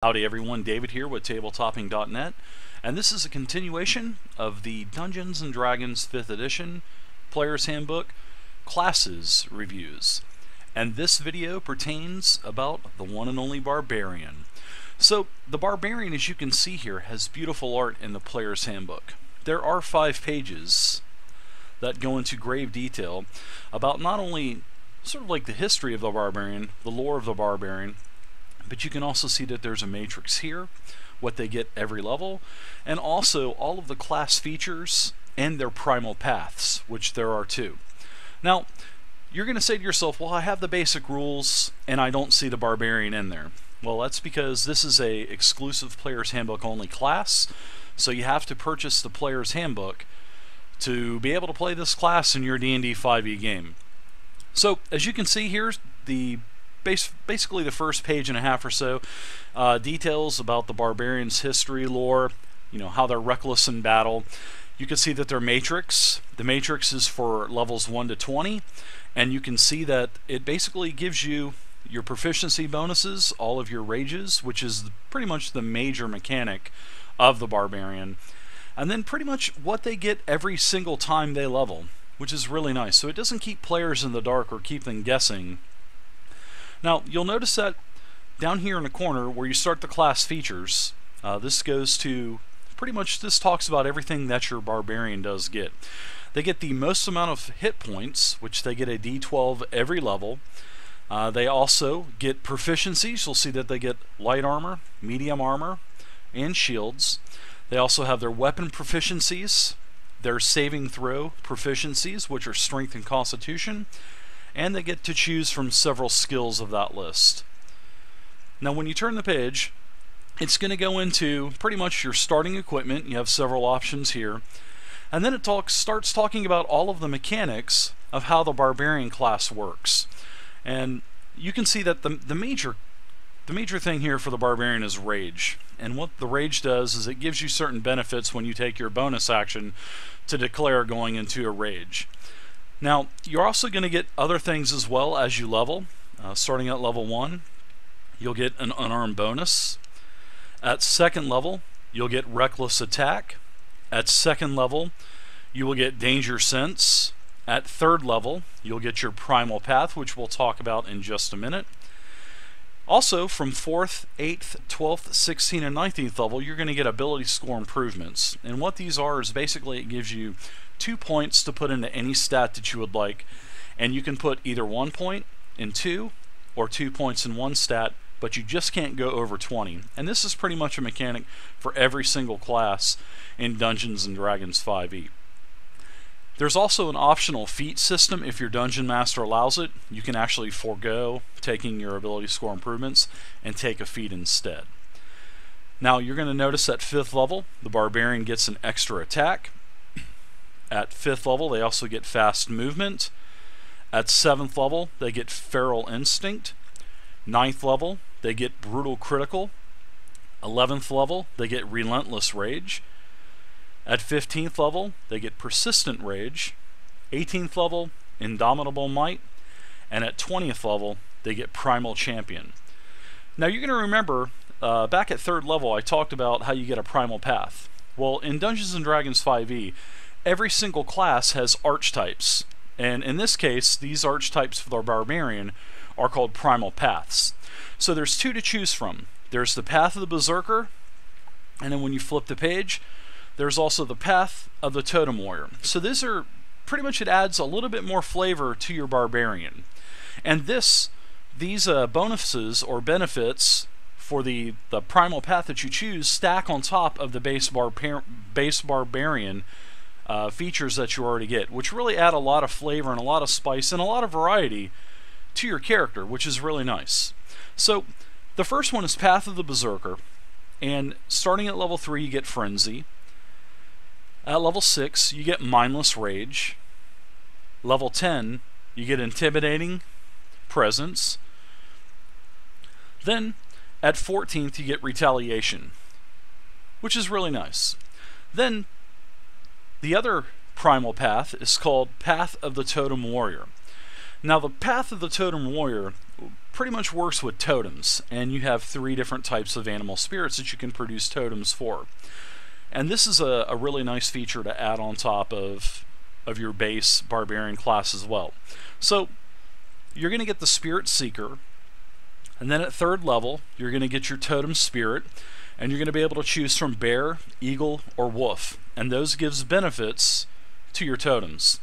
Howdy everyone, David here with tabletopping.net, and this is a continuation of the Dungeons & Dragons 5th edition Player's Handbook Classes Reviews. And this video pertains about the one and only Barbarian. So, the Barbarian, as you can see here, has beautiful art in the Player's Handbook. There are 5 pages that go into grave detail about not only sort of like the history of the Barbarian, the lore of the Barbarian, but you can also see that there's a matrix here, what they get every level, and also all of the class features and their primal paths, which there are 2. Now, you're going to say to yourself, well, I have the basic rules and I don't see the Barbarian in there. Well, that's because this is a exclusive Player's Handbook only class, so you have to purchase the Player's Handbook to be able to play this class in your D&D 5e game. So, as you can see, here's the basically the first page and a half or so, details about the Barbarian's history, lore, how they're reckless in battle. You can see that their matrix, the matrix is for levels 1 to 20, and you can see that it basically gives you your proficiency bonuses, all of your rages, which is pretty much the major mechanic of the Barbarian, and then pretty much what they get every single time they level, which is really nice. So it doesn't keep players in the dark or keep them guessing. Now, you'll notice that down here in the corner where you start the class features, this goes to pretty much, this talks about everything that your Barbarian does get. They get the most amount of hit points, which they get a D12 every level. They also get proficiencies. You'll see that they get light armor, medium armor, and shields. They also have their weapon proficiencies, their saving throw proficiencies, which are strength and constitution, and they get to choose from several skills of that list. Now when you turn the page, it's going to go into pretty much your starting equipment. You have several options here, and then it starts talking about all of the mechanics of how the Barbarian class works. And you can see that the major thing here for the Barbarian is rage. And what the rage does is it gives you certain benefits when you take your bonus action to declare going into a rage. Now, you're also going to get other things as well as you level. Starting at level 1, you'll get an unarmed bonus. At 2nd level, you'll get reckless attack. At 2nd level, you will get danger sense. At 3rd level, you'll get your primal path, which we'll talk about in just a minute. Also, from 4th, 8th, 12th, 16th, and 19th level, you're going to get ability score improvements. And what these are is basically it gives you 2 points to put into any stat that you would like, and you can put either 1 point in 2 or 2 points in 1 stat, but you just can't go over 20. And this is pretty much a mechanic for every single class in Dungeons & Dragons 5e. There's also an optional feat system. If your Dungeon Master allows it, you can actually forego taking your ability score improvements and take a feat instead. Now you're going to notice at 5th level, the Barbarian gets an extra attack. At 5th level, they also get fast movement. At 7th level, they get feral instinct. 9th level, they get brutal critical. 11th level, they get relentless rage. At 15th level, they get persistent rage. 18th level, indomitable might. And at 20th level, they get primal champion. Now you're going to remember, back at 3rd level, I talked about how you get a primal path. Well, in Dungeons & Dragons 5e, every single class has archetypes, and in this case, these archetypes for the Barbarian are called primal paths. So there's 2 to choose from. There's the path of the Berserker, and then when you flip the page, there's also the path of the Totem Warrior. So these are pretty much, it adds a little bit more flavor to your Barbarian. And these bonuses or benefits for the primal path that you choose stack on top of the base Barbarian features that you already get, which really add a lot of flavor and a lot of spice and a lot of variety to your character, which is really nice. So the first one is Path of the Berserker, and starting at level 3 you get Frenzy. At level 6 you get Mindless Rage. Level 10 you get Intimidating Presence. Then at 14th you get Retaliation, which is really nice. Then the other primal path is called Path of the Totem Warrior. Now the Path of the Totem Warrior pretty much works with totems, and you have 3 different types of animal spirits that you can produce totems for. And this is a really nice feature to add on top of your base Barbarian class as well. So you're going to get the Spirit Seeker, and then at 3rd level you're going to get your Totem Spirit, and you're going to be able to choose from Bear, Eagle, or Wolf, and those gives benefits to your totems.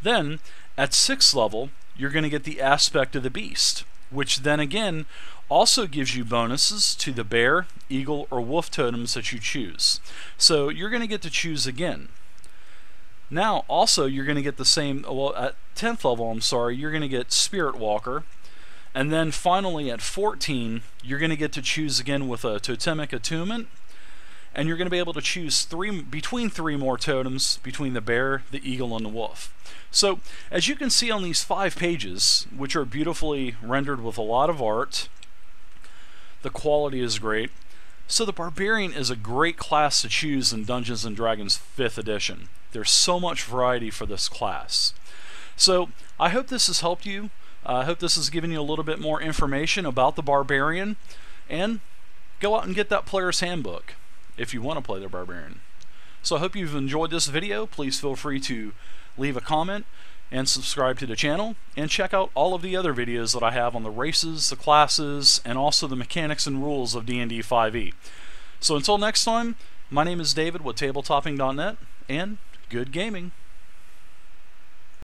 Then at 6th level you're going to get the Aspect of the Beast, which then again also gives you bonuses to the Bear, Eagle, or Wolf totems that you choose. So you're going to get to choose again. Now also you're going to get the same, well at 10th level you're going to get Spirit Walker, and then finally at 14 you're going to get to choose again with a Totemic Attunement, and you're going to be able to choose between 3 more totems between the Bear, the Eagle, and the Wolf. So as you can see on these 5 pages, which are beautifully rendered with a lot of art, the quality is great. So the Barbarian is a great class to choose in Dungeons & Dragons 5th edition. There's so much variety for this class. So I hope this has helped you. I hope this has given you a little bit more information about the Barbarian, and go out and get that Player's Handbook if you want to play the Barbarian. So I hope you've enjoyed this video. Please feel free to leave a comment and subscribe to the channel, and check out all of the other videos that I have on the races, the classes, and also the mechanics and rules of D&D 5e. So until next time, my name is David with tabletopping.net, and good gaming.